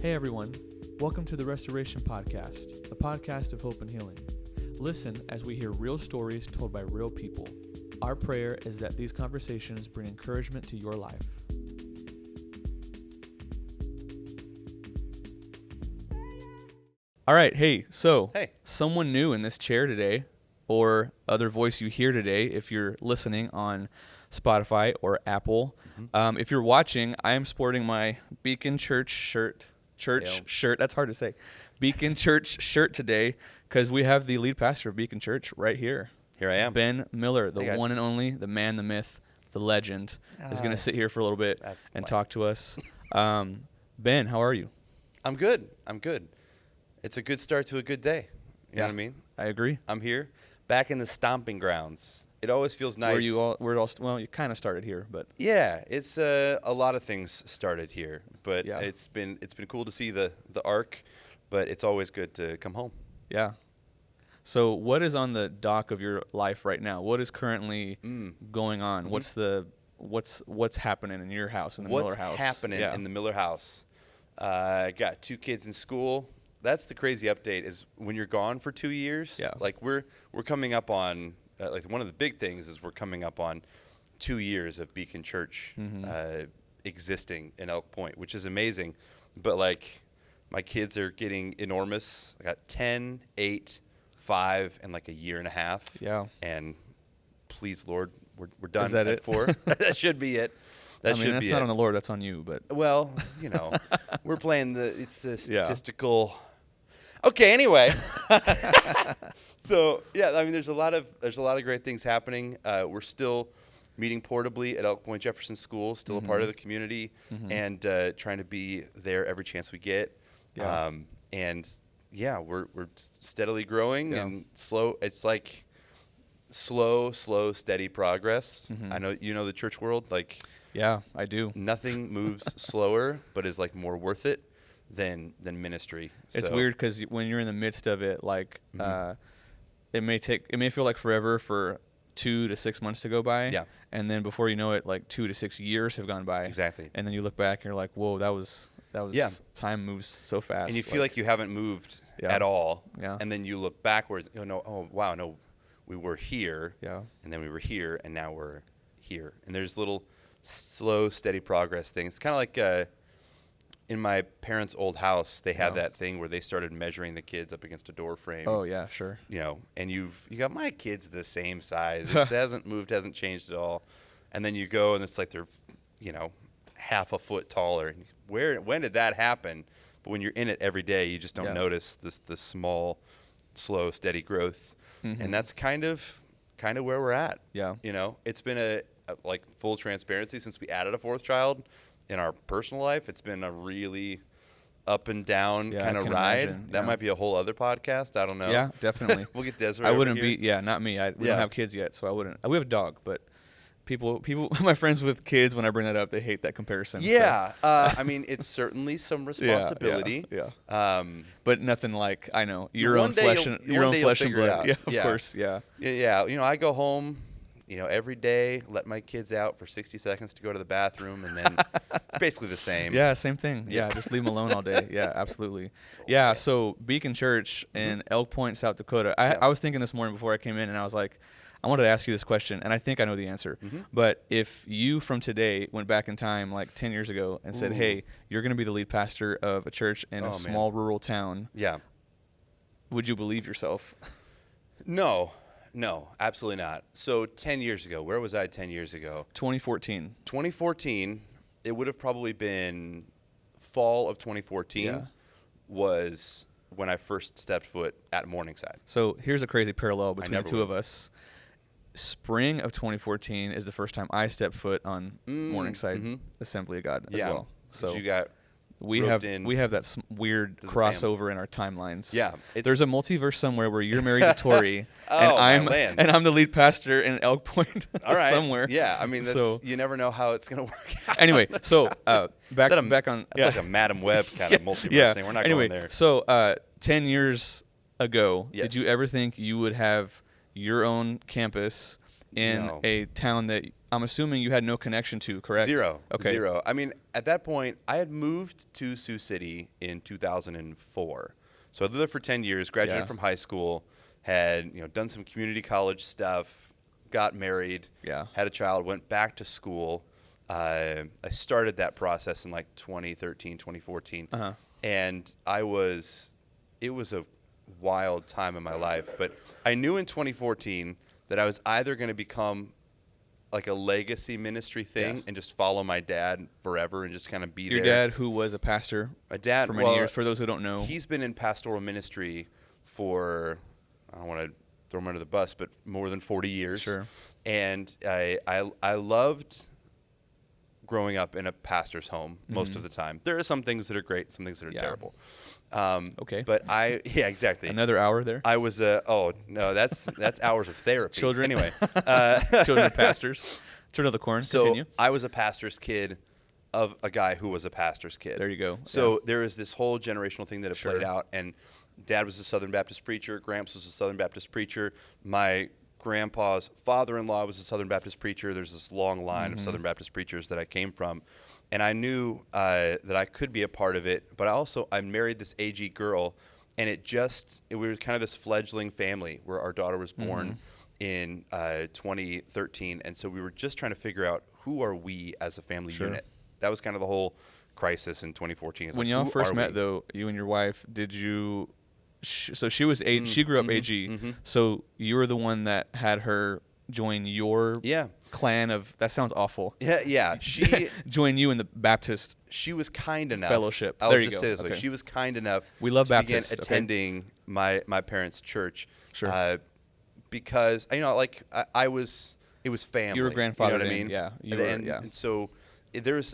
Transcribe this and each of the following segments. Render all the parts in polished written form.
Hey everyone, welcome to the Restoration Podcast, a podcast of hope and healing. Listen as we hear real stories told by real people. Our prayer is that these conversations bring encouragement to your life. All right, hey, someone new in this chair today, or other voice you hear today if you're listening on Spotify or Apple. If you're watching, I am sporting my Beacon Church shirt, that's hard to say, Beacon Church shirt today, because we have the lead pastor of Beacon Church right here. Here I am. Ben Miller, the one and only, the man, the myth, the legend, is going to sit here for a little bit and talk to us. Ben, how are you? I'm good. It's a good start to a good day. You know what I mean? I agree. I'm here, back in the stomping grounds. It always feels nice. Well, you kind of started here, but yeah, it's a lot of things started here, but it's been cool to see the arc, but it's always good to come home. Yeah. So what is on the dock of your life right now? What is currently going on? What's happening in your house, in the Miller house? What's happening in the Miller house? I got 2 kids in school. That's the crazy update, is when you're gone for 2 years. Yeah. Like we're coming up on like one of the big things is we're coming up on 2 years of Beacon Church existing in Elk Point, which is amazing. But like my kids are getting enormous. I got 10, 8, 5, and like a year and a half. Yeah. And please, Lord, we're done Is that at it? 4. That should be it. That's not on the Lord, that's on you. But well, we're playing it's a statistical. Yeah. Okay, anyway. So yeah, I mean, there's a lot of great things happening. We're still meeting portably at Elk Point Jefferson School, still a part of the community, and trying to be there every chance we get. Yeah. We're steadily growing and slow. It's like slow, steady progress. I know the church world, like. Yeah, I do. Nothing moves slower, but is like more worth it than ministry. It's weird because when you're in the midst of it, like it may feel like forever for 2 to 6 months to go by. Yeah. And then before you know it, like 2 to 6 years have gone by. Exactly. And then you look back and you're like, whoa, that was time moves so fast. And you feel like you haven't moved at all. Yeah. And then you look backwards, we were here. Yeah. And then we were here, and now we're here. And there's little slow, steady progress thing. It's kind of like in my parents' old house, they had that thing where they started measuring the kids up against a door frame. Oh yeah, sure. And you got my kids the same size. It hasn't moved, hasn't changed at all. And then you go, and it's like they're, half a foot taller. When did that happen? But when you're in it every day, you just don't notice this small, slow, steady growth. And that's kind of where we're at. Yeah. It's been like full transparency, since we added a 4th child in our personal life, it's been a really up and down kind of ride. Imagine. That might be a whole other podcast. I don't know. Yeah, definitely. We'll get Desiree. I wouldn't over here. not me. We don't have kids yet, so I wouldn't. We have a dog, but people, my friends with kids, when I bring that up, they hate that comparison. Yeah. So. I mean, it's certainly some responsibility. Yeah. But nothing like, I know, your own flesh and blood. Yeah, of course. Yeah. Yeah. I go home, every day, let my kids out for 60 seconds to go to the bathroom, and then it's basically the same. Yeah, same thing. Yeah, just leave them alone all day. Yeah, absolutely. Yeah, so Beacon Church in Elk Point, South Dakota. I was thinking this morning before I came in, and I was like, I wanted to ask you this question, and I think I know the answer. But if you from today went back in time like 10 years ago and said, hey, you're going to be the lead pastor of a church in a small rural town, would you believe yourself? No, absolutely not. So 10 years ago, where was I 10 years ago? 2014. 2014, it would have probably been fall of 2014 was when I first stepped foot at Morningside. So here's a crazy parallel between the two of us. Spring of 2014 is the first time I stepped foot on Morningside Assembly of God as well. So you got we have that weird crossover in our timelines. Yeah, there's a multiverse somewhere where you're married to Tori and I'm the lead pastor in Elk Point somewhere. Yeah, I mean, you never know how it's gonna work out. Anyway, so back on like a Madam Web kind of multiverse thing. We're not going there. So 10 years ago, did you ever think you would have your own campus in a town that I'm assuming you had no connection to, correct? Zero. Okay. Zero. I mean, at that point, I had moved to Sioux City in 2004. So I lived there for 10 years, graduated from high school, had done some community college stuff, got married, had a child, went back to school. I started that process in like 2013, 2014. And it was a wild time in my life. But I knew in 2014 that I was either going to become like a legacy ministry thing and just follow my dad forever and just kind of be Your dad, who was a pastor my dad, for many years, for those who don't know. He's been in pastoral ministry for, I don't want to throw him under the bus, but more than 40 years. Sure. And I loved growing up in a pastor's home most of the time. There are some things that are great, some things that are terrible. Okay. But exactly. Another hour there? I was that's hours of therapy. Children. Anyway. Children of pastors. Children of the corn. So Continue. I was a pastor's kid of a guy who was a pastor's kid. There you go. So there is this whole generational thing that had played out, and Dad was a Southern Baptist preacher. Gramps was a Southern Baptist preacher. My grandpa's father-in-law was a Southern Baptist preacher. There's this long line of Southern Baptist preachers that I came from. And I knew that I could be a part of it, but I married this AG girl, and we were kind of this fledgling family where our daughter was born in 2013, and so we were just trying to figure out who are we as a family unit. That was kind of the whole crisis in 2014. When y'all first met, though, you and your wife, did you? So she was she grew up AG. So you were the one that had her join your clan of, that sounds awful. Yeah. She join you in the Baptist. She was kind enough. Fellowship. I'll there you just go. say this way. She was kind enough. We love to Baptists. Begin attending my parents' church. Sure. Because it was family. You were grandfathered You know what I mean? Yeah. And so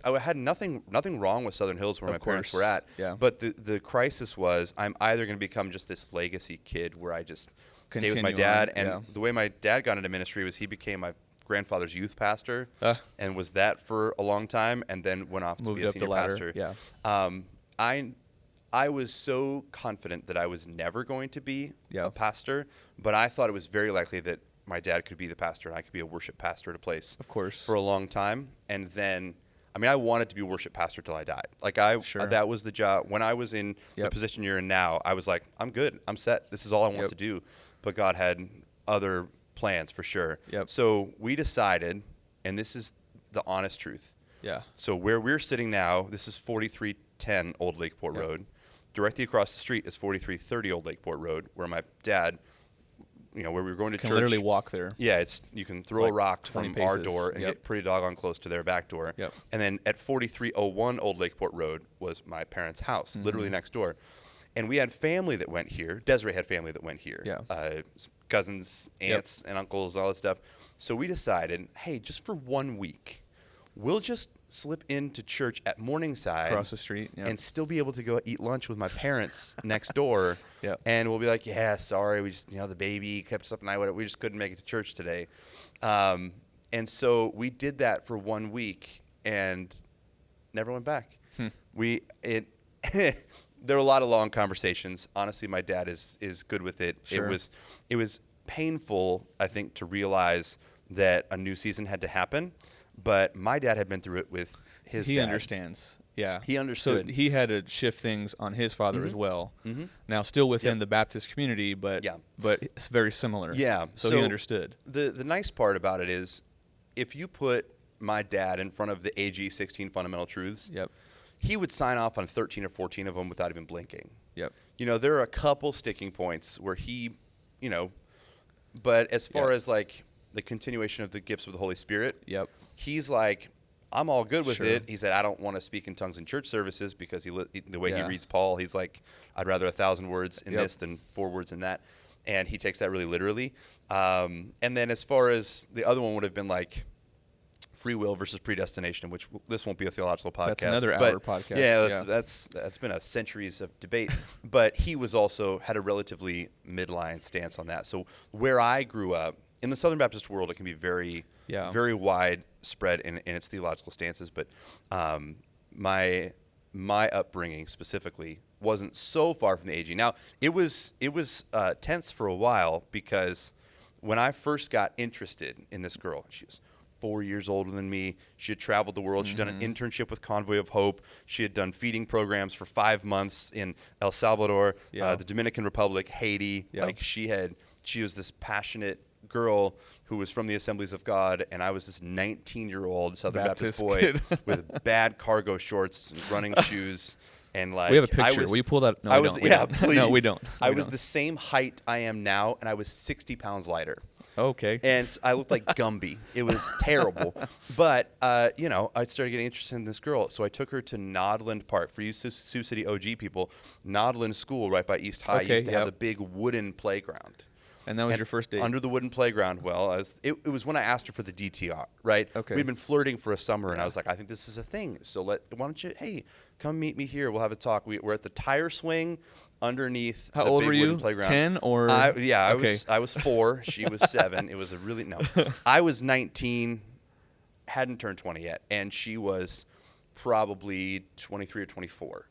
I had nothing wrong with Southern Hills where my parents were at. Yeah. But the crisis was, I'm either going to become just this legacy kid where I just stay with my dad. And the way my dad got into ministry was he became my grandfather's youth pastor and was that for a long time, and then went off to be a senior pastor. I was so confident that I was never going to be a pastor, but I thought it was very likely that my dad could be the pastor and I could be a worship pastor at a place. Of course. For a long time. And then, I wanted to be a worship pastor till I died. That was the job. When I was in the position you're in now, I was like, I'm good. I'm set. This is all I want to do. But God had other plans for sure. So we decided, and this is the honest truth. So where we're sitting now, this is 4310 Old Lakeport Road. Directly across the street is 4330 Old Lakeport Road, where my dad, where we were going to church. Can literally walk there. Yeah, you can throw a rock from our door and get pretty doggone close to their back door. And then at 4301 Old Lakeport Road was my parents' house, literally next door. And we had family that went here. Desiree had family that went here. Cousins, aunts, and uncles, all that stuff. So we decided, hey, just for 1 week, we'll just slip into church at Morningside across the street and still be able to go eat lunch with my parents next door. And we'll be like, sorry, we just, the baby kept us up at night. We just couldn't make it to church today. And so we did that for 1 week and never went back. There were a lot of long conversations. Honestly, my dad is good with it. It was painful, I think, to realize that a new season had to happen. But my dad had been through it with his dad. He understands. Yeah. He understood. So he had to shift things on his father as well. Now, still within the Baptist community, but it's very similar. Yeah. So he understood. The nice part about it is, if you put my dad in front of the AG 16 fundamental truths, he would sign off on 13 or 14 of them without even blinking. There are a couple sticking points where he, but as far as like the continuation of the gifts of the Holy Spirit, he's like, I'm all good with it. He said, I don't want to speak in tongues in church services because the way he reads Paul, he's like, I'd rather 1,000 words in this than 4 words in that. And he takes that really literally. And then as far as the other one would have been like free will versus predestination, which this won't be a theological podcast. That's another hour podcast. Yeah, that's been a centuries of debate. But he was also had a relatively midline stance on that. So where I grew up, in the Southern Baptist world, it can be very, very widespread in its theological stances. But my upbringing specifically wasn't so far from the AG. Now, it was tense for a while because when I first got interested in this girl, she was 4 years older than me. She had traveled the world. She'd done an internship with Convoy of Hope. She had done feeding programs for 5 months in El Salvador, the Dominican Republic, Haiti. Like she was this passionate girl who was from the Assemblies of God, and I was this 19-year-old Southern Baptist boy with bad cargo shorts and running shoes. And like, we have a picture. Will you pull that? No, we don't. Yeah, please. No, we don't. I was the same height I am now, and I was 60 pounds lighter. Okay. And I looked like Gumby. It was terrible. But, I started getting interested in this girl. So I took her to Nodland Park. For you Sioux City OG people, Nodland School right by East High used to have the big wooden playground. And that was your first date? Under the wooden playground. Well, it was when I asked her for the DTR, right? Okay. We'd been flirting for a summer, and I was like, I think this is a thing. So why don't you, hey, come meet me here. We'll have a talk. We're at the tire swing underneath How the old big were you? wooden playground. 10 or? I was 4. She was 7. It was I was 19, hadn't turned 20 yet, and she was probably 23 or 24.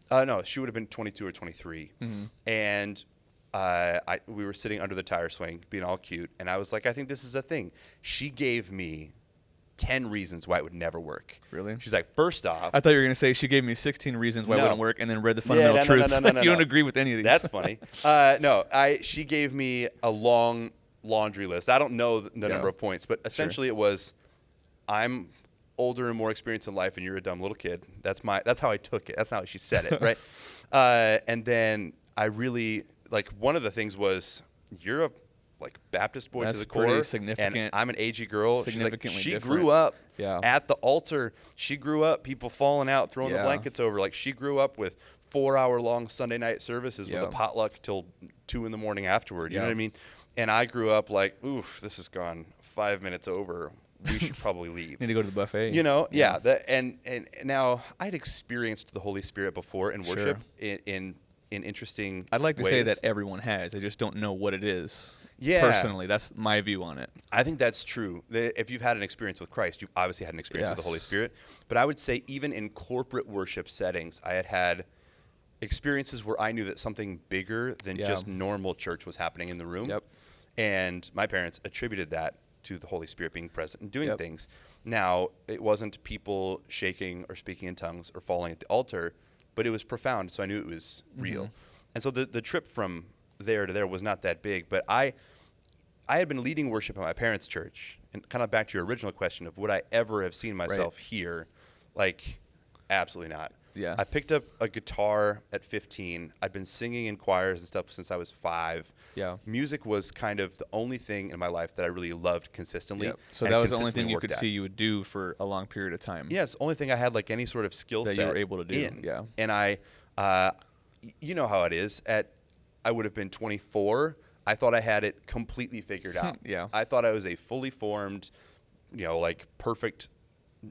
No, she would have been 22 or 23. And we were sitting under the tire swing, being all cute, and I was like, I think this is a thing. She gave me 10 reasons why it would never work. Really? She's like, first off, I thought you were going to say she gave me 16 reasons why it wouldn't work, and then read the Yeah, fundamental truths. no, You don't agree with any of these. That's funny. She gave me a long laundry list. I don't know the number of points, but essentially it was, I'm older and more experienced in life, and you're a dumb little kid. That's how I took it. That's how she said it, right? And then I really, like, one of the things was, you're a Baptist boy to the core, pretty significant, and I'm an AG girl. Significantly she different. grew up Yeah. at the altar. She grew up people falling out, throwing the Yeah. blankets over. Like, she grew up with 4-hour-long Sunday night services with a potluck till 2 a.m. afterward. You know what I mean? And I grew up like, oof, this has gone 5 minutes over. We should probably leave. Need to go to the buffet. And now I'd experienced the Holy Spirit before in worship in interesting I'd like to ways. say that everyone has. They just don't know what it is. Yeah. Personally, that's my view on it. I think that's true. If you've had an experience with Christ, you've obviously had an experience with the Holy Spirit. But I would say even in corporate worship settings, I had experiences where I knew that something bigger than just normal church was happening in the room. Yep. And my parents attributed that to the Holy Spirit being present and doing things. Now, it wasn't people shaking or speaking in tongues or falling at the altar, but it was profound, so I knew it was real. And so the trip from there to there was not that big, but I had been leading worship at my parents' church, and kind of back to your original question of would I ever have seen myself here, like, absolutely not. Yeah. I picked up a guitar at 15. I'd been singing in choirs and stuff since I was 5. Yeah. Music was kind of the only thing in my life that I really loved consistently. Yep. So that was the only thing you could see you would do for a long period of time. Yeah, it's the only thing I had like any sort of skill set that you were able to do. in. Yeah. And you know how it is. I would have been 24. I thought I had it completely figured out. Yeah. I thought I was a fully formed, like perfect,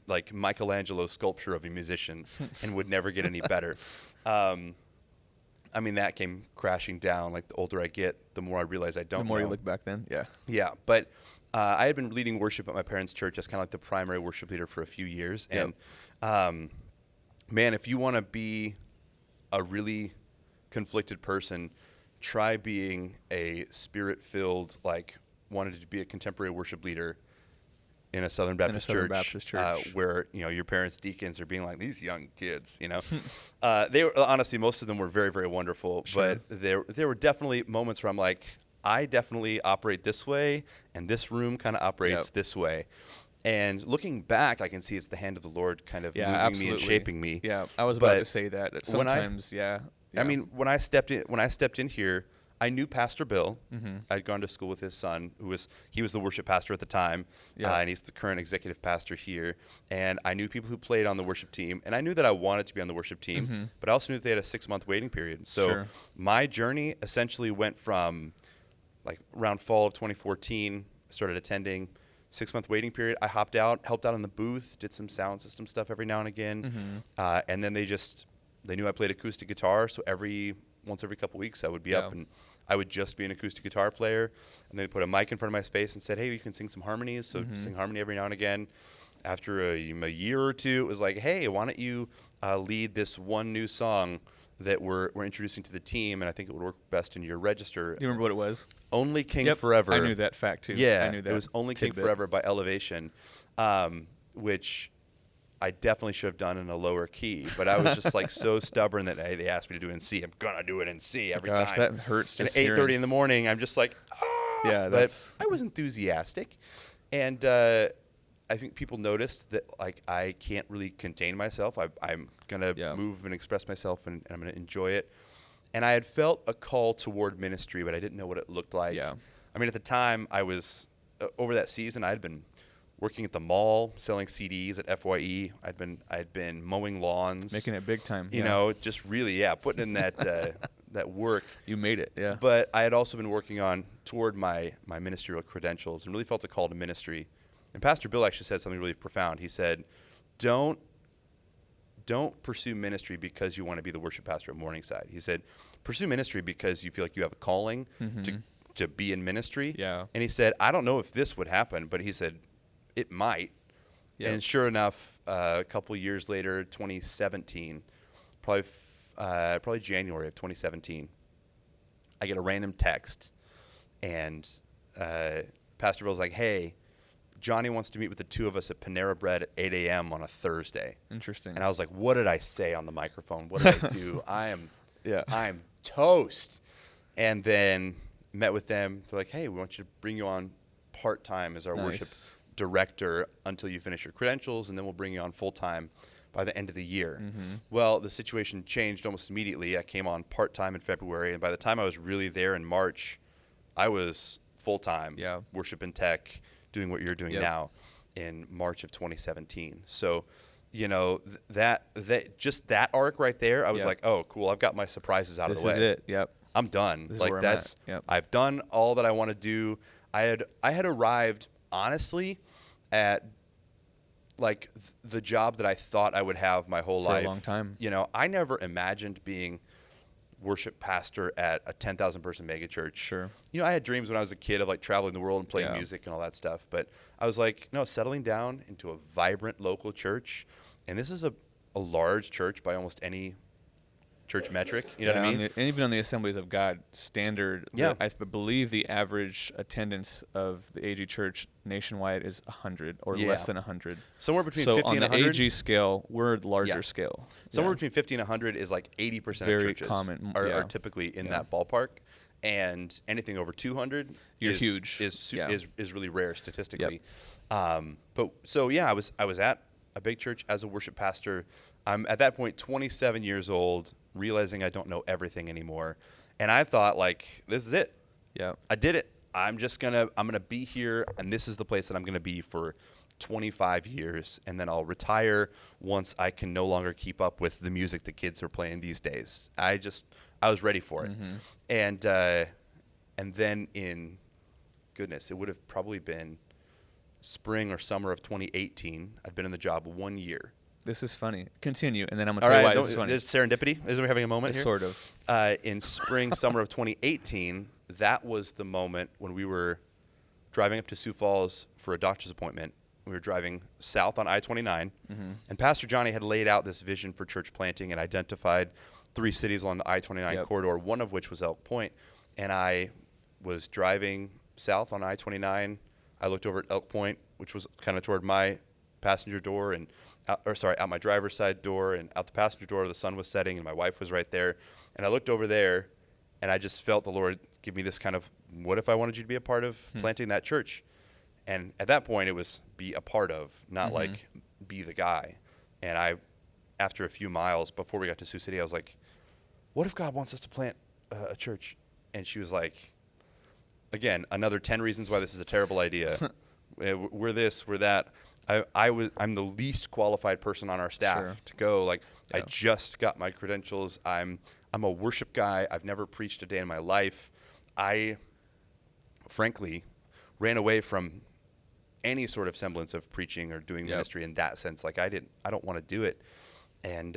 like Michelangelo sculpture of a musician and would never get any better. I mean, that came crashing down. Like, the older I get, the more I realize I don't know. The more you look back then, yeah. Yeah, but I had been leading worship at my parents' church as kind of like the primary worship leader for a few years. Yep. And, man, if you want to be a really conflicted person, try being a spirit-filled, like, wanted to be a contemporary worship leader in a Southern Baptist church. Where, your parents' deacons are being like, these young kids, They were, honestly, most of them were very, very wonderful. Sure. But there were definitely moments where I'm like, I definitely operate this way, and this room kind of operates this way. And looking back, I can see it's the hand of the Lord kind of moving me and shaping me. Yeah, I was about to say that sometimes, I mean, when I stepped in here, I knew Pastor Bill. I'd gone to school with his son, he was the worship pastor at the time, and he's the current executive pastor here. And I knew people who played on the worship team, and I knew that I wanted to be on the worship team, but I also knew that they had a 6-month waiting period. So my journey essentially went from, like, around fall of 2014, started attending. 6-month waiting period. I hopped out, helped out in the booth, did some sound system stuff every now and again, and then they knew I played acoustic guitar, so once every couple weeks I would be up and I would just be an acoustic guitar player, and they put a mic in front of my face and said, hey, you can sing some harmonies, so sing harmony every now and again. After a year or two, it was like, hey, why don't you lead this one new song that we're introducing to the team, and I think it would work best in your register. Do you remember what it was? Only King Yep, Forever. I knew that fact too. Yeah, I knew that. it was Only King tidbit. Forever by Elevation, which I definitely should have done in a lower key, but I was just like so stubborn that they asked me to do it in C. I'm gonna do it in C every time. Gosh, that hurts. And Just at 8:30 hearing. in the morning, I'm just like, Yeah, but I was enthusiastic, and I think people noticed that like I can't really contain myself. I'm gonna move and express myself, and I'm gonna enjoy it. And I had felt a call toward ministry, but I didn't know what it looked like. Yeah. I mean, at the time, I was over that season. I had been working at the mall, selling CDs at FYE. I'd been mowing lawns, making it big time. You know, just really, putting in that that work. You made it, yeah. But I had also been working toward my ministerial credentials, and really felt a call to ministry. And Pastor Bill actually said something really profound. He said, "Don't pursue ministry because you want to be the worship pastor at Morningside." He said, "Pursue ministry because you feel like you have a calling to be in ministry." Yeah. And he said, "I don't know if this would happen, but he said it might." Yep. And sure enough, a couple years later, 2017, probably January of 2017, I get a random text, and Pastor Bill's like, "Hey, Johnny wants to meet with the two of us at Panera Bread at 8 a.m. on a Thursday." Interesting. And I was like, what did I say on the microphone? What did I do? I am toast. And then met with them. They're like, "Hey, we want you to bring you on part-time as our worship director until you finish your credentials, and then we'll bring you on full-time by the end of the year." Well, the situation changed almost immediately. I came on part-time in February, and by the time I was really there in March, I was full-time worship and tech, doing what you're doing now in March of 2017. So, you know, that just that arc right there, I was like, "Oh, cool, I've got my surprises out of the way. This is it. Yep. I'm done." This is like where I'm that's at. Yep. I've done all that I want to do. I had arrived honestly at like the job that I thought I would have my whole life for a long time. You know, I never imagined being worship pastor at a 10,000 person mega church. Sure. You know, I had dreams when I was a kid of like traveling the world and playing music and all that stuff. But I was like, no, settling down into a vibrant local church. And this is a large church by almost any church metric. You know what I mean? And even on the Assemblies of God standard, I believe the average attendance of the AG church nationwide is 100 or less than 100. Somewhere between 50 and 100. So on the AG scale, we're larger scale. Somewhere between 50 and 100 is like 80% of churches common, are typically in that ballpark. And anything over 200 is huge. Is really rare statistically. But so I was at a big church as a worship pastor. I'm at that point 27 years old, realizing I don't know everything anymore. And I thought, like, this is it. Yeah. I did it. I'm gonna be here, and this is the place that I'm gonna be for 25 years, and then I'll retire once I can no longer keep up with the music the kids are playing these days. I was ready for it. And then it would have probably been spring or summer of 2018. I'd been in the job 1 year. This is funny. Continue, and then I'm going to tell you why this is funny. There's serendipity. Is we having a moment here? Sort of. In summer of 2018, that was the moment when we were driving up to Sioux Falls for a doctor's appointment. We were driving south on I-29, and Pastor Johnny had laid out this vision for church planting and identified 3 cities along the I-29 corridor, one of which was Elk Point. And I was driving south on I-29. I looked over at Elk Point, which was kind of toward my passenger door, and out my driver's side door, and out the passenger door, the sun was setting, and my wife was right there. And I looked over there, and I just felt the Lord give me this kind of, what if I wanted you to be a part of planting that church? And at that point, it was be a part of, not like be the guy. And after a few miles before we got to Sioux City, I was like, what if God wants us to plant a church? And she was like, again, another 10 reasons why this is a terrible idea. We're this, we're that. I'm the least qualified person on our staff to go. Like, I just got my credentials. I'm a worship guy. I've never preached a day in my life. I, frankly, ran away from any sort of semblance of preaching or doing ministry in that sense. Like, I don't want to do it. And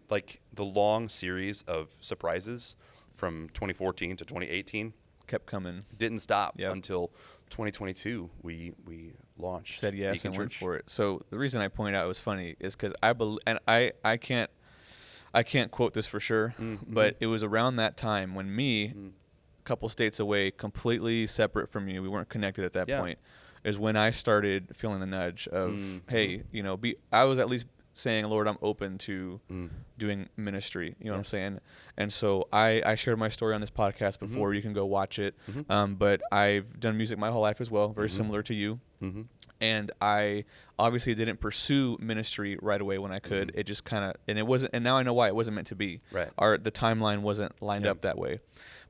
like the long series of surprises from 2014 to 2018 kept coming. Didn't stop until 2022. We launched. Said yes Beacon and went Church. for it. So the reason I point out it was funny is because I I can't quote this for sure, but it was around that time when a couple states away, completely separate from you, we weren't connected at that point, is when I started feeling the nudge of, hey, I was at least saying, Lord, I'm open to doing ministry. You know what I'm saying? And so I shared my story on this podcast before. You can go watch it. But I've done music my whole life as well, very similar to you. And I obviously didn't pursue ministry right away when I could. It just kind of, and it wasn't, and now I know why it wasn't meant to be. Right. The timeline wasn't lined up that way.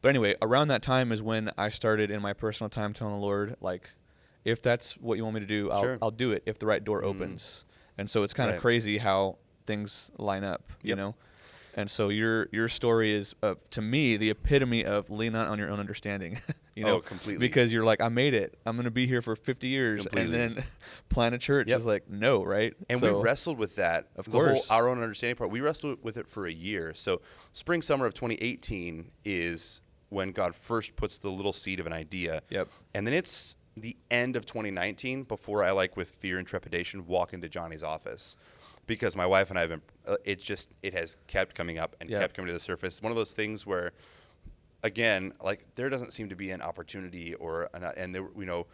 But anyway, around that time is when I started in my personal time telling the Lord, like, if that's what you want me to do, I'll do it if the right door opens. And so it's kind of crazy how things line up, you know? And so your story is, to me, the epitome of lean not on your own understanding, completely. Because you're like, I made it. I'm going to be here for 50 years. Completely. And then plant a church is like, no, right? And we wrestled with that. Of course. Our own understanding part. We wrestled with it for a year. So spring, summer of 2018 is when God first puts the little seed of an idea. And then it's the end of 2019 before I, like, with fear and trepidation, walk into Johnny's office, because my wife and I have been, it has kept coming up and kept coming to the surface. One of those things where, again, like, there doesn't seem to be an opportunity the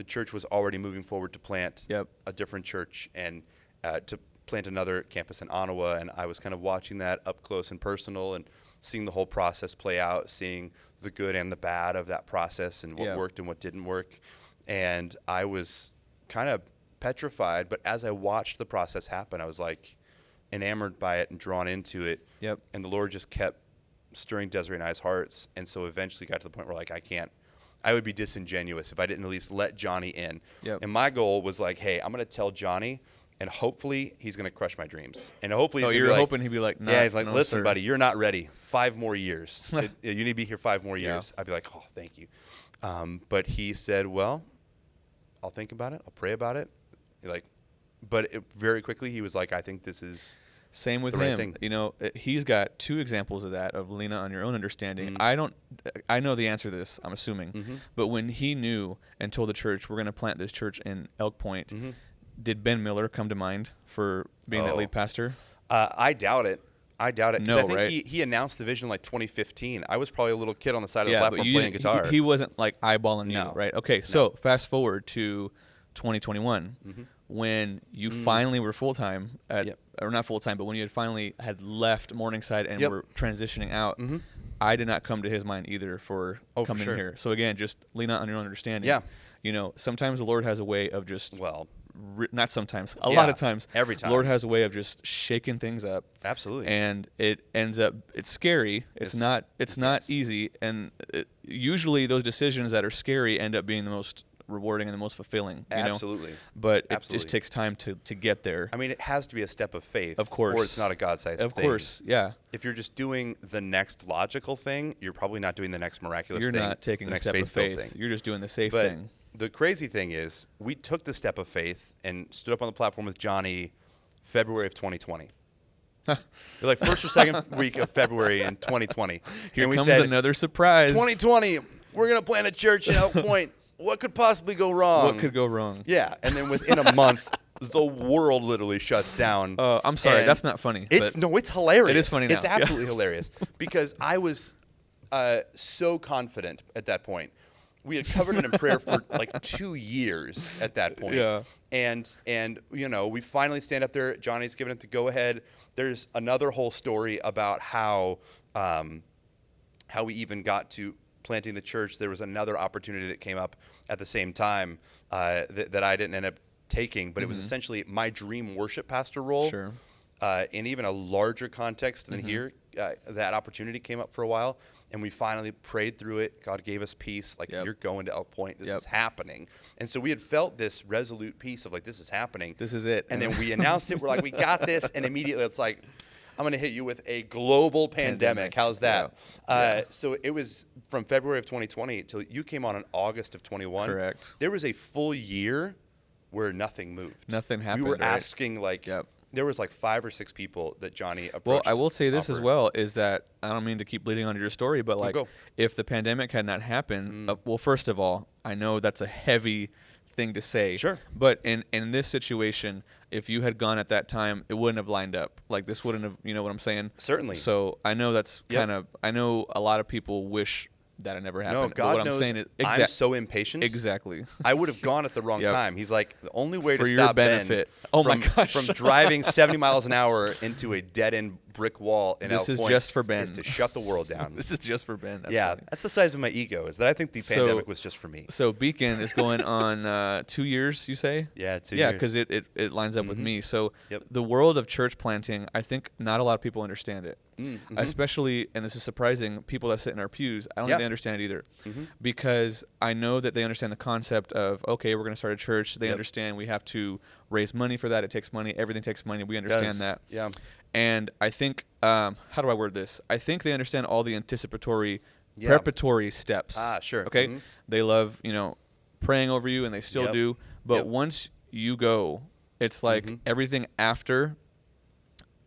church was already moving forward to plant a different church and to plant another campus in Ottawa. And I was kind of watching that up close and personal and seeing the whole process play out, seeing the good and the bad of that process and what worked and what didn't work. And I was kind of petrified, but as I watched the process happen, I was like enamored by it and drawn into it. And the Lord just kept stirring Desiree and I's hearts. And so eventually got to the point where, like, I would be disingenuous if I didn't at least let Johnny in. And my goal was like, hey, I'm going to tell Johnny, and hopefully he's going to crush my dreams. And hopefully you're hoping he'd be like, nah, he's like, listen, buddy, you're not ready. 5 more years. You need to be here 5 more years. I'd be like, oh, thank you. But he said, well, I'll think about it. I'll pray about it. Very quickly he was like, I think this is same with him. He's got 2 examples of that, of lean on your own understanding. I know the answer to this, I'm assuming. But when he knew and told the church, we're going to plant this church in Elk Point, did Ben Miller come to mind for being that lead pastor? I doubt it. No, I think he announced the vision like 2015. I was probably a little kid on the side of the platform playing guitar. He wasn't like eyeballing you, right? Okay, so fast forward to 2021 when you finally were full-time or not full-time, but when you had finally had left Morningside and were transitioning out. I did not come to his mind either for coming here. So again, just lean out on your own understanding. Sometimes the Lord has a way of just not sometimes, a lot of times, every time, Lord has a way of just shaking things up. Absolutely. And it ends up, it's scary. It's not easy. And usually those decisions that are scary end up being the most rewarding and the most fulfilling. Absolutely. But it just takes time to get there. I mean, it has to be a step of faith. Of course. Or it's not a God-sized thing. Of course, yeah. If you're just doing the next logical thing, you're probably not doing the next miraculous thing. You're not taking the step of faith. You're just doing the safe thing. The crazy thing is, we took the step of faith and stood up on the platform with Johnny February of 2020. You're like first or second week of February in 2020. Here comes another surprise. 2020, we're going to plant a church in Elk Point. What could possibly go wrong? What could go wrong? Yeah, and then within a month, the world literally shuts down. I'm sorry, that's not funny. It's hilarious. It is funny now. It's absolutely hilarious because I was so confident at that point. We had covered it in prayer for like 2 years at that point. And we finally stand up there. Johnny's giving it the go-ahead. There's another whole story about how we even got to planting the church. There was another opportunity that came up at the same time that I didn't end up taking, but it was essentially my dream worship pastor role. Sure. In even a larger context than here, that opportunity came up for a while, and we finally prayed through it. God gave us peace. Like, you're going to Elk Point. This is happening. And so we had felt this resolute peace of, like, this is happening. This is it. And then we announced it. We're like, we got this. And immediately it's like, I'm going to hit you with a global pandemic. How's that? So it was from February of 2020 till you came on in August of 21. Correct. There was a full year where nothing moved. Nothing happened. We were asking, like, there was like 5 or 6 people that Johnny approached. Well, I will say this as well, is that I don't mean to keep bleeding onto your story, but like if the pandemic had not happened, well, first of all, I know that's a heavy thing to say. Sure. But in this situation, if you had gone at that time, it wouldn't have lined up. Like this wouldn't have, you know what I'm saying? Certainly. So I know that's Yep. kind of, I know a lot of people wish that it never happened. No, But God what knows I'm saying is, I'm so impatient. Exactly. I would have gone at the wrong Yep. time. He's like, the only way For to your stop benefit. Ben Oh from, my gosh. from driving 70 miles an hour into a dead-end brick wall in This Elk is Point just for Ben. is to shut the world down. This is just for Ben. That's yeah, funny. that's the size of my ego, is that I think the So- pandemic was just for me. So Beacon is going on 2 years, you say? Yeah, 2 Yeah, years. because it lines up with me. So Yep. the world of church planting, I think not a lot of people understand it. Especially, and this is surprising, people that sit in our pews, I don't Yeah. think they understand it either. Because I know that they understand the concept of, okay, we're going to start a church. They Yep. understand we have to raise money for that. It takes money. Everything takes money. We understand Does. that. Yeah. And I think, how do I word this? I think they understand all the anticipatory, Yeah. preparatory steps. Ah, sure. Okay? Mhm. They love, praying over you, and they still Yep. do. But Yep. once you go, it's like everything after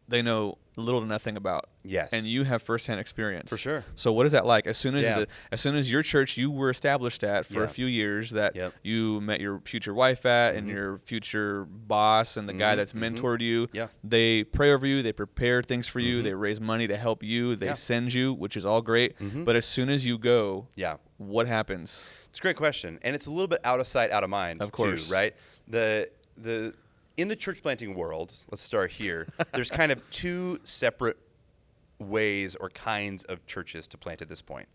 they know little to nothing about. Yes. And you have firsthand experience. For sure. So what is that like? As soon as Yeah. as soon as your church you were established at for a Yeah. few years, that Yep. you met your future wife at and your future boss and the guy that's mentored you, Yeah. they pray over you, they prepare things for you, they raise money to help you, they Yeah. send you, which is all great. But as soon as you go, Yeah. what happens? It's a great question, and it's a little bit out of sight, out of mind, Of course. too, right? The in the church planting world, let's start here. There's kind of two separate ways or kinds of churches to plant at this point.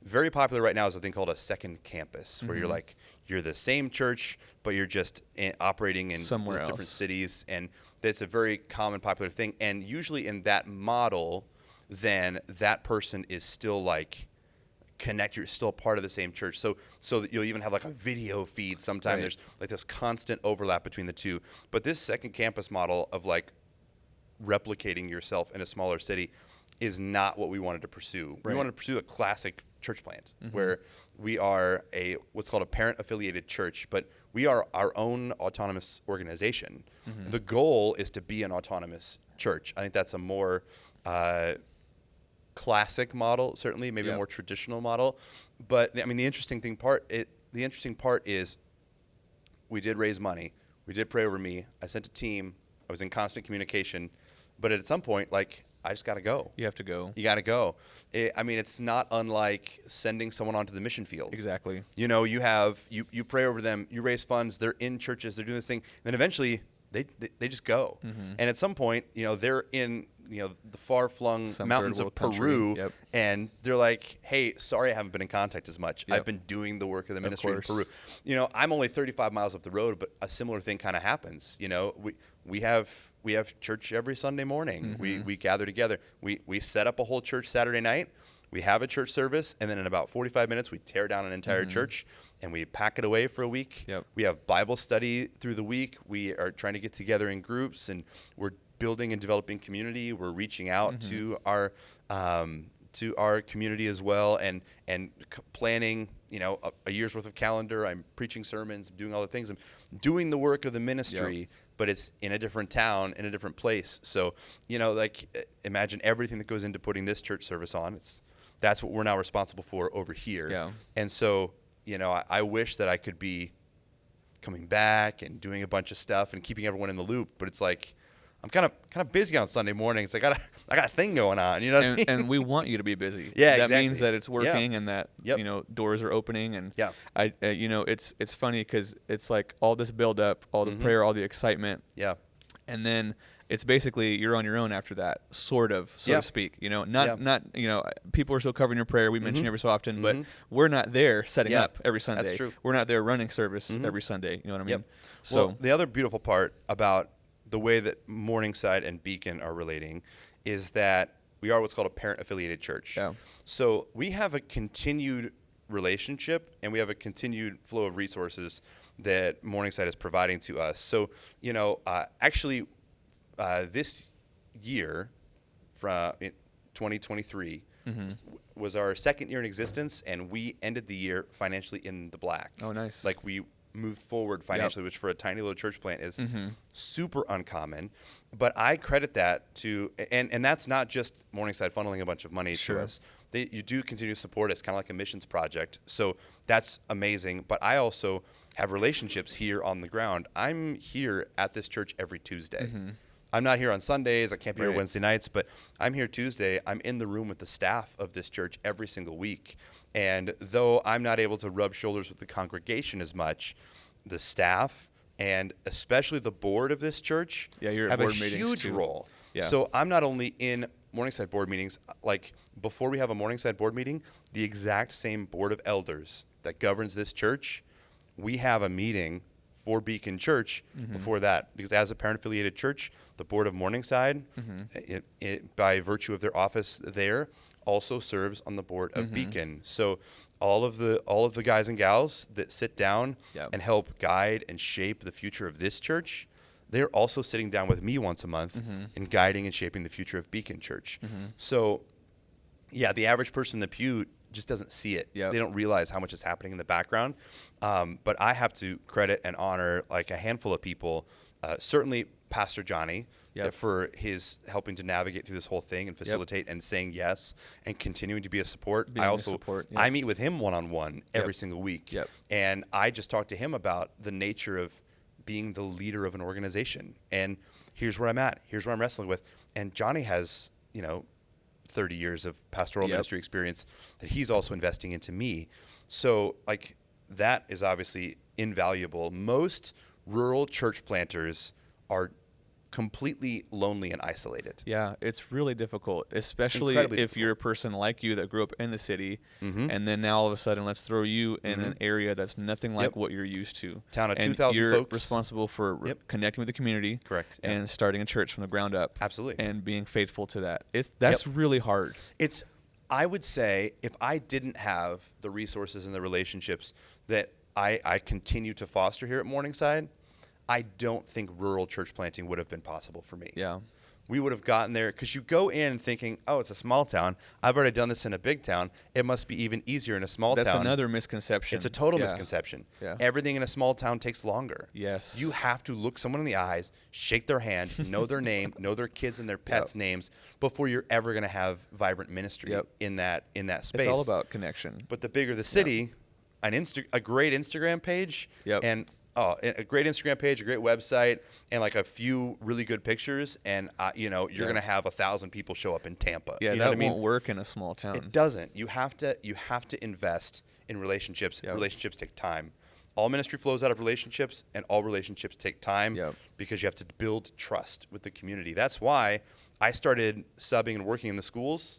Very popular right now is a thing called a second campus, where you're the same church, but you're just operating in Somewhere different else. cities, and that's a very common, popular thing. And usually in that model, then that person is still like you're still part of the same church, so that you'll even have like a video feed sometime. Right. There's like this constant overlap between the two. But this second campus model of like replicating yourself in a smaller city is not what we wanted to pursue. Right. We wanted to pursue a classic church plant where we are what's called a parent affiliated church, but we are our own autonomous organization. The goal is to be an autonomous church. I think that's a more classic model, certainly, maybe a more traditional model. But I mean, the interesting part is we did raise money. We did pray over me. I sent a team. I was in constant communication. But at some point, like, I just got to go. You have to go. You got to go. I mean, it's not unlike sending someone onto the mission field. Exactly. You know, you pray over them, you raise funds, they're in churches, they're doing this thing, and then eventually they just go. And at some point, they're in the far-flung Some mountains third of world Peru, country. Yep. and they're like, hey, sorry I haven't been in contact as much. Yep. I've been doing the work of the ministry in course. Peru. I'm only 35 miles up the road, but a similar thing kind of happens. We have church every Sunday morning. We gather together. We set up a whole church Saturday night. We have a church service, and then in about 45 minutes, we tear down an entire church, and we pack it away for a week. Yep. We have Bible study through the week. We are trying to get together in groups, and we're building and developing community. We're reaching out to our community as well, and planning a year's worth of calendar. I'm preaching sermons, doing all the things. I'm doing the work of the ministry, but it's in a different town, in a different place. So imagine everything that goes into putting this church service on. That's what we're now responsible for over here. Yeah. And so I wish that I could be coming back and doing a bunch of stuff and keeping everyone in the loop, but it's like I'm kind of busy on Sunday mornings. I got a thing going on, what I mean? And we want you to be busy. Yeah, that exactly. means that it's working and that Yep. doors are opening. And Yeah. it's funny because it's like all this build up, all the prayer, all the excitement, Yeah. and then it's basically you're on your own after that, so Yeah. to speak. Not people are still covering your prayer. We mention every so often, but Mhm. we're not there setting Yeah, up every Sunday. that's true. We're not there running service every Sunday. You know what I mean? Yep. So Well, the other beautiful part about the way that Morningside and Beacon are relating is that we are what's called a parent-affiliated church. Yeah. So we have a continued relationship, and we have a continued flow of resources that Morningside is providing to us. So, actually, this year, from 2023, was our second year in existence, and we ended the year financially in the black. Oh, nice. Like we moved forward financially, which for a tiny little church plant is super uncommon. But I credit that to, and that's not just Morningside funneling a bunch of money to us. you do continue to support. It's kind of like a missions project. So that's amazing. But I also have relationships here on the ground. I'm here at this church every Tuesday. I'm not here on Sundays. I can't be here Wednesday nights, but I'm here Tuesday. I'm in the room with the staff of this church every single week. And though I'm not able to rub shoulders with the congregation as much, the staff and especially the board of this church have a huge role. Yeah. So I'm not only in Morningside board meetings, like before we have a Morningside board meeting, the exact same board of elders that governs this church, we have a meeting for Beacon Church before that, because as a parent-affiliated church, the board of Morningside, it, by virtue of their office there, also serves on the board of Beacon. So all of the guys and gals that sit down and help guide and shape the future of this church, they're also sitting down with me once a month and guiding and shaping the future of Beacon Church. So, yeah, the average person in the pew just doesn't see it. They don't realize how much is happening in the background. But I have to credit and honor like a handful of people, certainly Pastor Johnny, for his helping to navigate through this whole thing and facilitate and saying yes and continuing to be a support. I meet with him one-on-one every single week. And I just talked to him about the nature of being the leader of an organization. And here's where I'm at. Here's where I'm wrestling with. And Johnny has, 30 years of pastoral ministry experience that he's also investing into me. So like that is obviously invaluable. Most rural church planters are completely lonely and isolated. Yeah, it's really difficult, especially if you're a person like you that grew up in the city, and then now all of a sudden let's throw you in an area that's nothing like what you're used to. Town of 2,000 you're folks. Responsible for connecting with the community. Correct. And starting a church from the ground up. Absolutely. And being faithful to that. That's really hard. I would say if I didn't have the resources and the relationships that I continue to foster here at Morningside, I don't think rural church planting would have been possible for me. Yeah. We would have gotten there because you go in thinking, oh, it's a small town. I've already done this in a big town. It must be even easier in a small town. That's another misconception. It's a total misconception. Yeah. Everything in a small town takes longer. Yes. You have to look someone in the eyes, shake their hand, know their name, know their kids and their pets' names before you're ever going to have vibrant ministry in that space. It's all about connection. But the bigger the city, a great Instagram page and a great Instagram page, a great website, and like a few really good pictures, and you're gonna have 1,000 people show up in Tampa. Yeah, you know that what I mean? won't work in a small town. It doesn't. You have to invest in relationships. Relationships take time. All ministry flows out of relationships, and all relationships take time because you have to build trust with the community. That's why I started subbing and working in the schools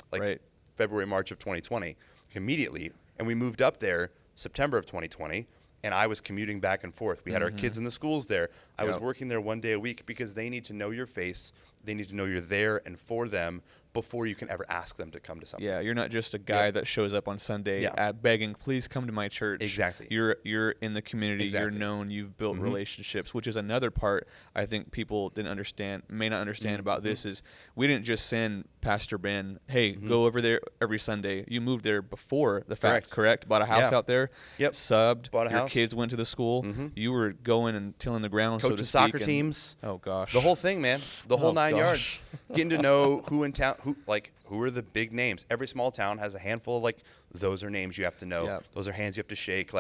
February, March of 2020 immediately, and we moved up there September of 2020. And I was commuting back and forth. We had our kids in the schools there. I was working there one day a week because they need to know your face. They need to know you're there and for them before you can ever ask them to come to something. Yeah, you're not just a guy that shows up on Sunday begging, please come to my church. Exactly. You're in the community. You're known. You've built relationships, which is another part I think people may not understand about this is we didn't just send Pastor Ben, hey, go over there every Sunday. You moved there before the fact, correct? Bought a house out there, subbed. Bought a house. Kids went to the school. You were going and tilling the ground, coaching so to speak. Soccer teams. Oh, gosh. The whole thing, man. The whole 9 yards. Getting to know who in town, who are the big names. Every small town has a handful of, those are names you have to know. Those are hands you have to shake.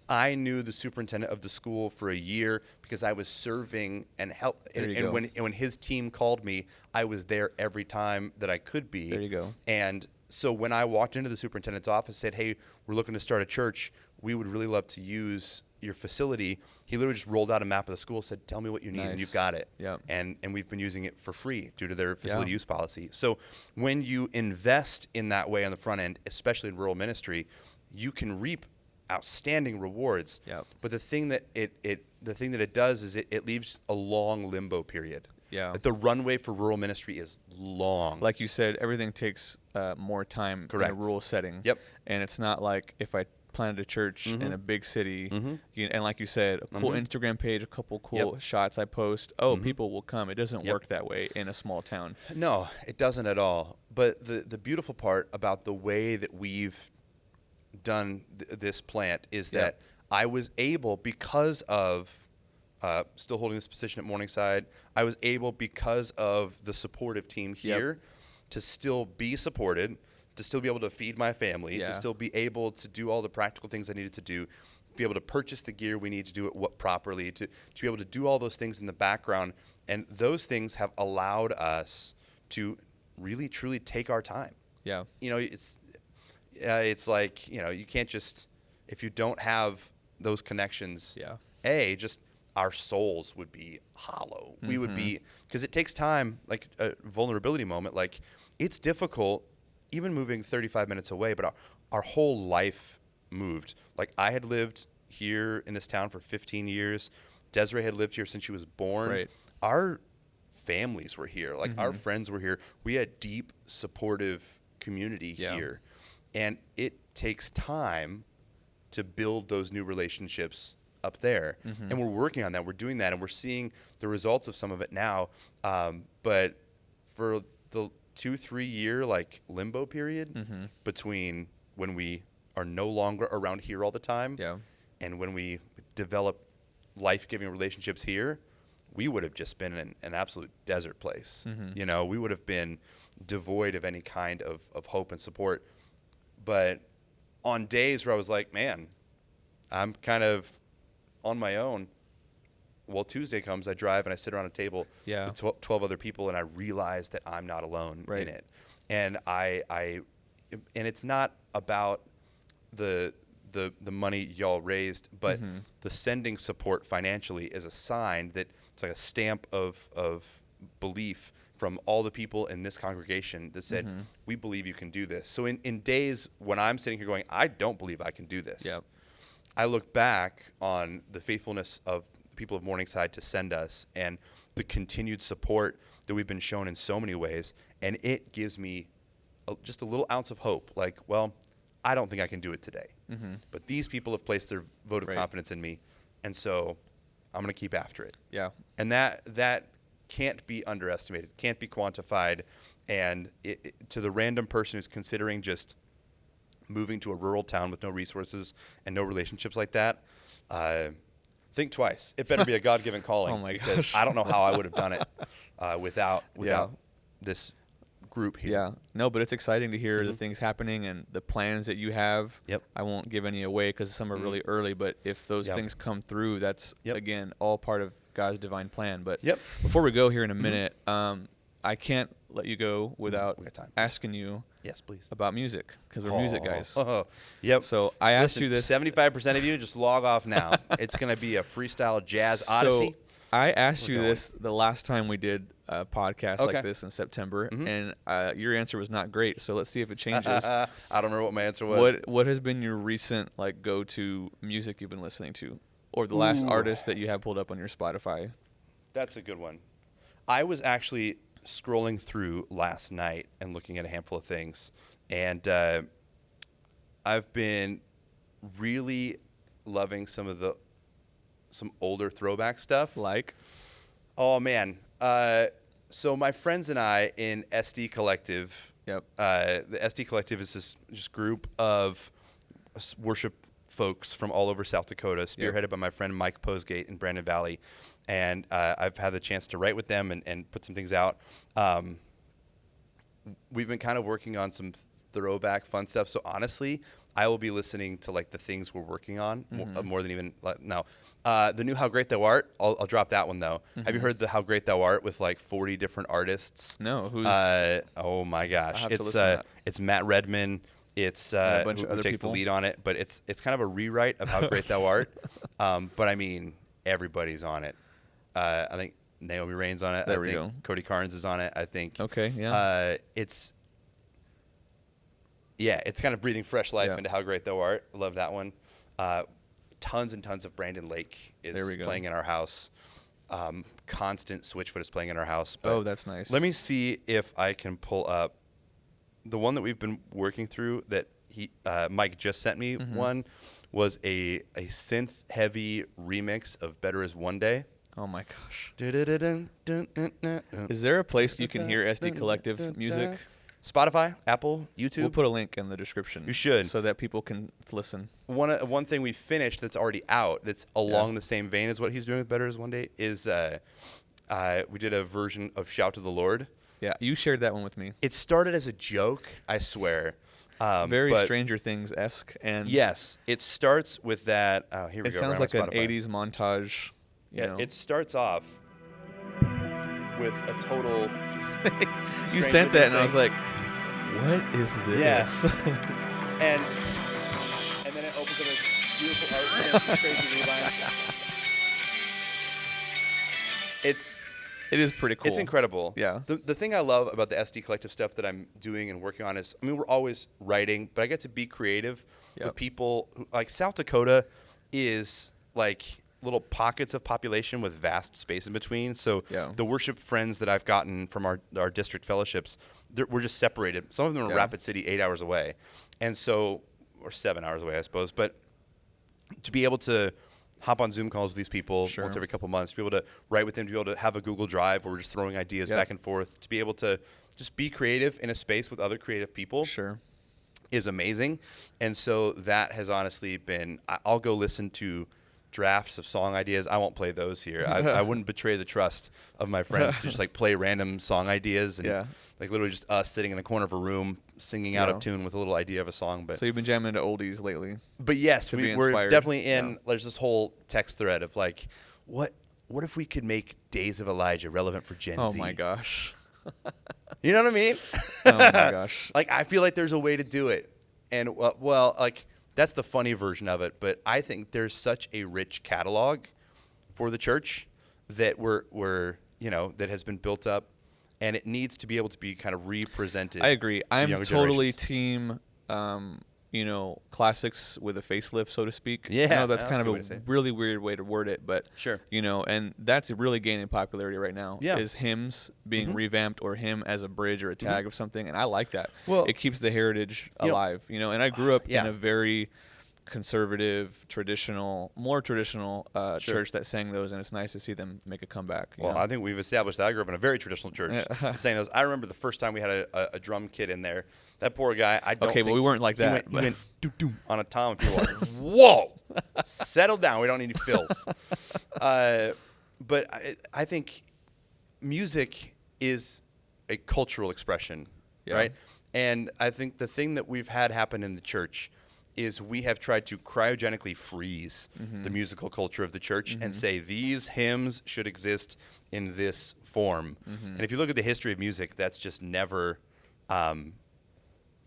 I knew the superintendent of the school for a year because I was serving and help. And when his team called me, I was there every time that I could be. There you go. And so when I walked into the superintendent's office, said, hey, we're looking to start a church. We would really love to use your facility. He literally just rolled out a map of the school, said, tell me what you need, and you've got it. And we've been using it for free due to their facility use policy. So when you invest in that way on the front end, especially in rural ministry, you can reap outstanding rewards. But the thing that it does is it leaves a long limbo period. The runway for rural ministry is long. Like you said, everything takes more time in a rural setting. And it's not like if I planted a church in a big city, and like you said, a cool Instagram page, a couple cool shots I post, people will come. It doesn't work that way in a small town. No, it doesn't at all. But the beautiful part about the way that we've done this plant is that I was able, because of still holding this position at Morningside, I was able, because of the supportive team here, to still be supported, to still be able to feed my family, to still be able to do all the practical things I needed to do, be able to purchase the gear we need to do it properly, to be able to do all those things in the background. And those things have allowed us to really, truly take our time. Yeah. You know, it's like, you know, you can't just, if you don't have those connections, just our souls would be hollow. We would be, because it takes time, like a vulnerability moment. Like, it's difficult, even moving 35 minutes away, but our whole life moved. Like, I had lived here in this town for 15 years. Desiree had lived here since she was born. Right. Our families were here. Like, our friends were here. We had deep, supportive community here. And it takes time to build those new relationships up there. And we're working on that. We're doing that, and we're seeing the results of some of it now. But for the 2-3 year like limbo period between when we are no longer around here all the time and when we develop life-giving relationships here, we would have just been in an absolute desert place. You know, we would have been devoid of any kind of hope and support. But on days where I was like, man, I'm kind of on my own. Well, Tuesday comes, I drive and I sit around a table with 12 other people, and I realize that I'm not alone in it. And and it's not about the money y'all raised, but the sending support financially is a sign that it's like a stamp of belief from all the people in this congregation that said, we believe you can do this. So in days when I'm sitting here going, I don't believe I can do this, I look back on the faithfulness of the people of Morningside to send us and the continued support that we've been shown in so many ways, and it gives me just a little ounce of hope. Like, well, I don't think I can do it today, but these people have placed their vote of confidence in me, and so I'm going to keep after it. Yeah. And that can't be underestimated, can't be quantified, and to the random person who's considering just moving to a rural town with no resources and no relationships like that, think twice. It better be a God-given calling. Because gosh. I don't know how I would have done it without this group here. Yeah. No, but it's exciting to hear the things happening and the plans that you have. I won't give any away because some are really early, but if those things come through, that's, again, all part of God's divine plan. But before we go here in a minute, I can't let you go without asking you about music, because we're music guys. So I asked you this. 75% of you, just log off now. It's going to be a freestyle jazz odyssey. I asked you this the last time we did a podcast like this in September, and your answer was not great. So let's see if it changes. I don't remember what my answer was. What has been your recent go-to music you've been listening to, or the last artist that you have pulled up on your Spotify? That's a good one. I was actually scrolling through last night and looking at a handful of things, and I've been really loving some older throwback stuff. Like? Oh, man. So my friends and I in SD Collective, the SD Collective is this just group of worship folks from all over South Dakota, spearheaded by my friend Mike Posgate in Brandon Valley. And I've had the chance to write with them and put some things out. We've been kind of working on some throwback fun stuff. So honestly, I will be listening to the things we're working on more than even now. The new How Great Thou Art, I'll drop that one though. Have you heard the How Great Thou Art with 40 different artists? No, who's? Oh my gosh, it's Matt Redman. It's a bunch of other takes people. The lead on it, but it's kind of a rewrite of How Great Thou Art. But I mean, everybody's on it. I think Naomi Rain's on it. There we go. Cody Carnes is on it. I think. Okay. Yeah. It's kind of breathing fresh life into How Great Thou Art. I love that one. Tons and tons of Brandon Lake is playing in our house. Constant Switchfoot is playing in our house. But that's nice. Let me see if I can pull up the one that we've been working through that Mike just sent me. One was a synth heavy remix of Better Is One Day. Oh my gosh. Is there a place you can hear SD Collective music? Spotify, Apple, YouTube. We'll put a link in the description. You should. So that people can listen. One thing we finished that's already out, that's along the same vein as what he's doing with Better Is One Day, is we did a version of Shout to the Lord. Yeah, you shared that one with me. It started as a joke, I swear. Very but Stranger Things-esque. And yes, it starts with that. Oh, here we go. it sounds like an Spotify. 80s montage. You know. It starts off with a total. You sent that, and I was like, what is this? Yeah. and then it opens up a beautiful art, crazy relines. It is pretty cool. It's incredible. Yeah. The thing I love about the SD Collective stuff that I'm doing and working on is, I mean, we're always writing, but I get to be creative with people who, like South Dakota is like little pockets of population with vast space in between. So the worship friends that I've gotten from our district fellowships, we're just separated. Some of them are in Rapid City, 8 hours away. And so, or 7 hours away, I suppose. But to be able to hop on Zoom calls with these people once every couple months, to be able to write with them, to be able to have a Google Drive where we're just throwing ideas back and forth, to be able to just be creative in a space with other creative people is amazing. And so that has honestly been, I'll go listen to drafts of song ideas. I won't play those here. I wouldn't betray the trust of my friends to just like play random song ideas and like literally just us sitting in the corner of a room singing out of tune with a little idea of a song. But so you've been jamming into oldies lately. But yes, we're definitely in. There's this whole text thread of like, what if we could make Days of Elijah relevant for Gen Z? Oh my gosh. You know what I mean? Oh my gosh. Like, I feel like there's a way to do it. And well, like, that's the funny version of it. But I think there's such a rich catalog for the church that that has been built up, and it needs to be able to be kind of represented. I agree. I'm totally team. classics with a facelift, so to speak. Yeah, I know that's kind of a really weird way to word it, but and that's really gaining popularity right now. Yeah. Is hymns being revamped, or hymn as a bridge or a tag of something, and I like that. Well, it keeps the heritage alive. And I grew up in a very conservative, more traditional church that sang those, and it's nice to see them make a comeback. Well, I think we've established that. I grew up in a very traditional church saying those. I remember the first time we had a drum kit in there. That poor guy, I don't think we weren't like that. He went doo-doo on a tom, and people were like, whoa, settle down. We don't need any fills. But I think music is a cultural expression, right? And I think the thing that we've had happen in the church is we have tried to cryogenically freeze the musical culture of the church and say these hymns should exist in this form. And if you look at the history of music, that's just never going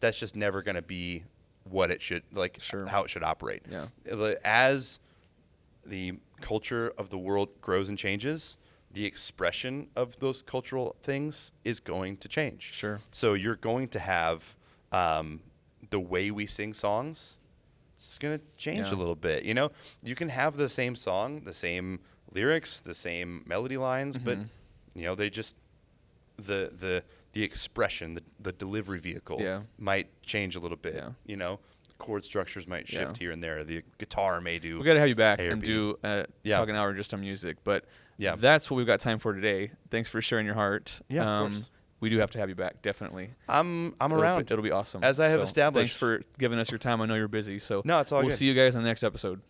to be what it should, how it should operate. As the culture of the world grows and changes, the expression of those cultural things is going to change. So you're going to have the way we sing songs, it's going to change a little bit. You can have the same song, the same lyrics, the same melody lines, but they just the expression, the delivery vehicle might change a little bit. Chord structures might shift here and there. The guitar may do. We got to have you back and do talk an hour just on music, but that's what we've got time for today. Thanks for sharing your heart. Of course. We do have to have you back, definitely. I'm around. It'll be awesome. As I have established. Thanks for giving us your time. I know you're busy, so no, it's all we'll good. see you guys on the next episode.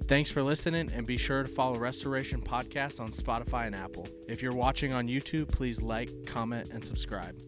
Thanks for listening, and be sure to follow Restoration Podcast on Spotify and Apple. If you're watching on YouTube, please like, comment, and subscribe.